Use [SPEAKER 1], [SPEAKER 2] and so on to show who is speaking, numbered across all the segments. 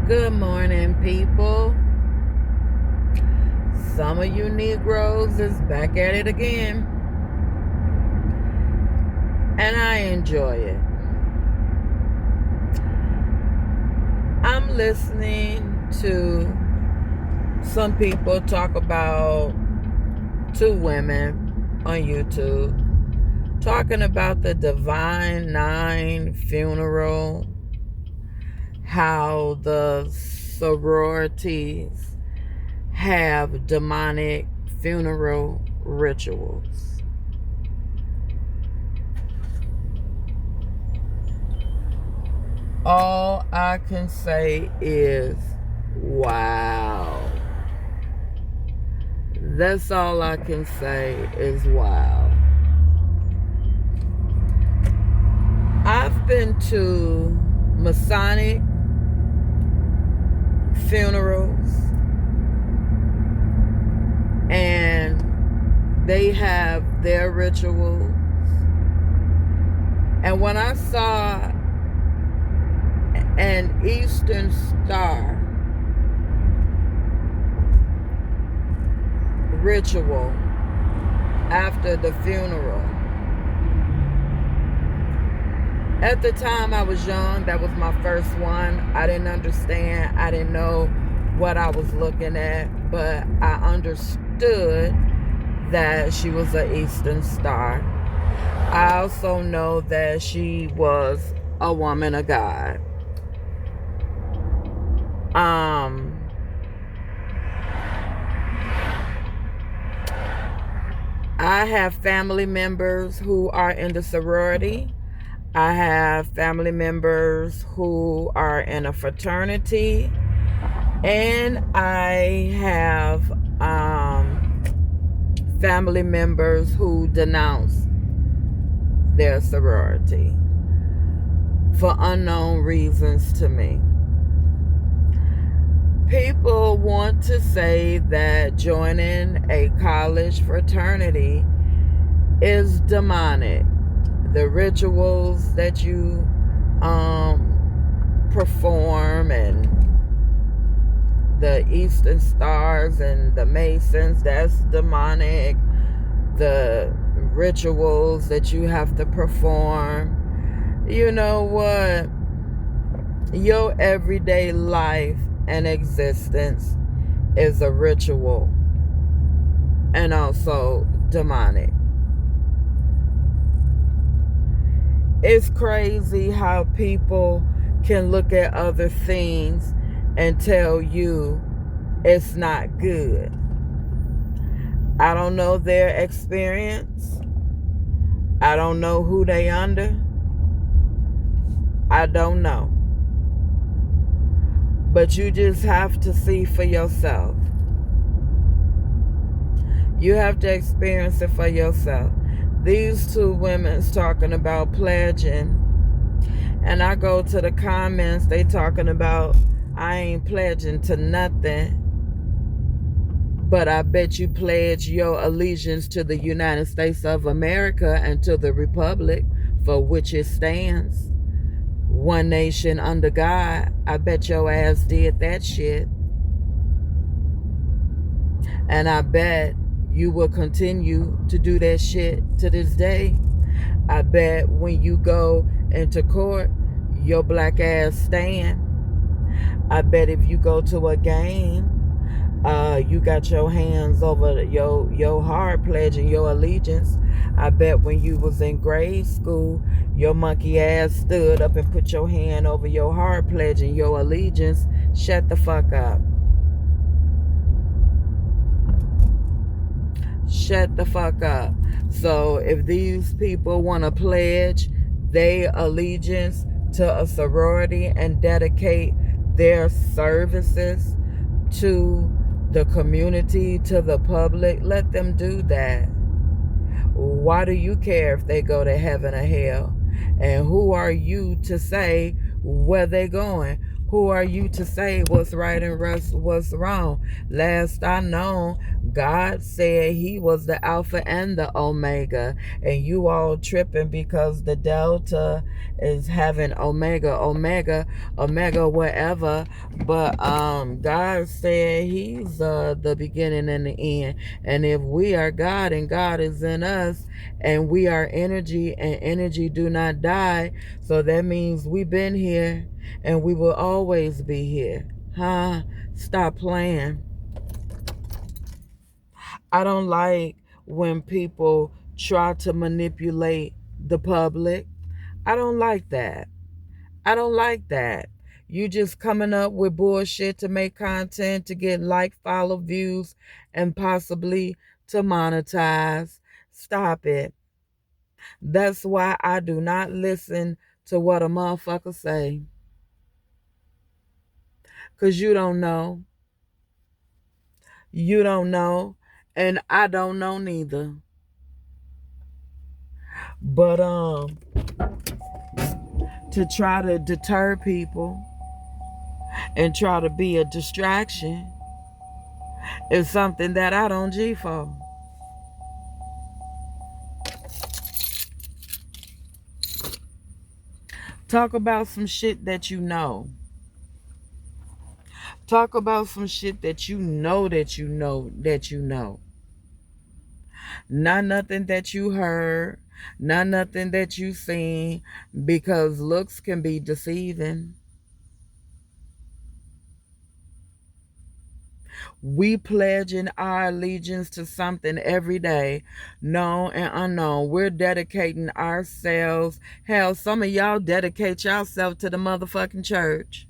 [SPEAKER 1] Good morning, people. Some of you Negroes is back at it again, and I enjoy it. I'm listening to some people talk about two women on YouTube talking about the Divine Nine funeral, how the sororities have demonic funeral rituals. All I can say is, wow. That's all I can say is wow. I've been to Masonic funerals, and they have their rituals. And when I saw an Eastern Star ritual after the funeral, at the time I was young, that was my first one. I didn't understand. I didn't know what I was looking at, but I understood that she was an Eastern Star. I also know that she was a woman of God. I have family members who are in the sorority. I have family members who are in a fraternity. And I have family members who denounce their sorority for unknown reasons to me. People want to say that joining a college fraternity is demonic. The rituals that you perform, and the Eastern Stars and the Masons, that's demonic. The rituals that you have to perform. You know what? Your everyday life and existence is a ritual and also demonic. It's crazy how people can look at other things and tell you it's not good. I don't know their experience. I don't know who they under. I don't know. But you just have to see for yourself. You have to experience it for yourself. These two women's talking about pledging, and I go to the comments, they talking about, I ain't pledging to nothing, but I bet you pledge your allegiance to the United States of America and to the republic for which it stands. One nation under God. I bet your ass did that shit. And I bet you will continue to do that shit to this day. I bet when you go into court, your black ass stand. I bet if you go to a game, you got your hands over your heart pledging your allegiance. I bet when you was in grade school, your monkey ass stood up and put your hand over your heart pledging your allegiance. Shut the fuck up. Shut the fuck up. So if these people want to pledge their allegiance to a sorority and dedicate their services to the community, to the public, let them do that. Why do you care if they go to heaven or hell? And who are you to say where they're going? Who are you to say what's right and what's wrong? Last I know, God said he was the Alpha and the Omega. And you all tripping because the Delta is having Omega, whatever. But God said he's the beginning and the end. And if we are God and God is in us, and we are energy and energy do not die, so that means we've been here and we will always be here. Huh? Stop playing. I don't like when people try to manipulate the public. I don't like that. I don't like that. You just coming up with bullshit to make content, to get like, follow, views, and possibly to monetize. Stop it. That's why I do not listen to what a motherfucker say. Because you don't know. You don't know. And I don't know neither. But to try to deter people and try to be a distraction is something that I don't G for. Talk about some shit that you know. Talk about some shit that you know that you know that you know. Not nothing that you heard, not nothing that you seen, because looks can be deceiving. We pledging our allegiance to something every day, known and unknown. We're dedicating ourselves. Hell, some of y'all dedicate yourself to the motherfucking church.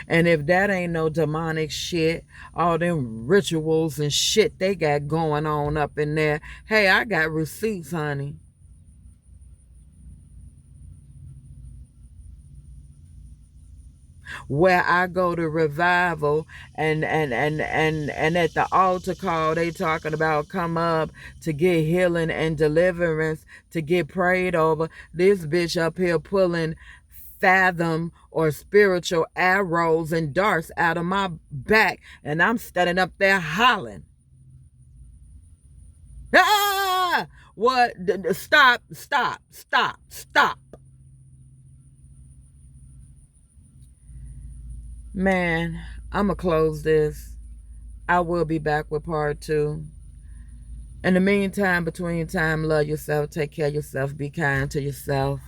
[SPEAKER 1] And if that ain't no demonic shit, all them rituals and shit they got going on up in there, hey, I got receipts, honey. Where I go to revival, and at the altar call they talking about come up to get healing and deliverance, to get prayed over. This bitch up here pulling fathom or spiritual arrows and darts out of my back, and I'm standing up there hollering. Ah! What? Stop, stop, stop, stop. Man, I'ma close this. I will be back with part 2. In the meantime, between time, love yourself, take care of yourself, be kind to yourself.